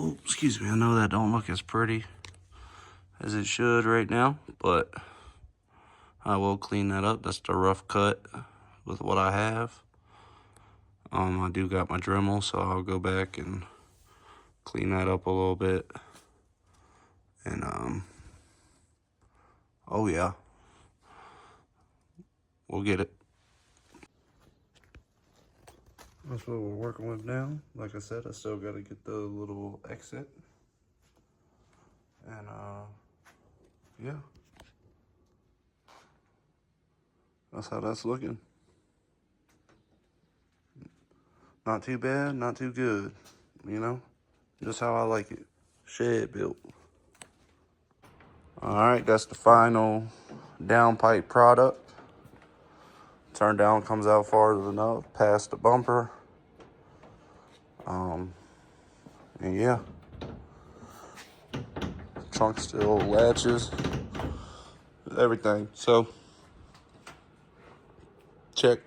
Oh, excuse me, I know that don't look as pretty as it should right now, but I will clean that up. That's the rough cut with what I have. I do got my Dremel, so I'll go back and clean that up a little bit. And oh yeah, we'll get it. That's what we're working with now. Like I said, I still got to get the little exit. And yeah, that's how that's looking. Not too bad, not too good, you know? Just how I like it. Shed built. All right, that's the final downpipe product. Turn down comes out far enough past the bumper. And yeah, trunk still latches, everything. So check.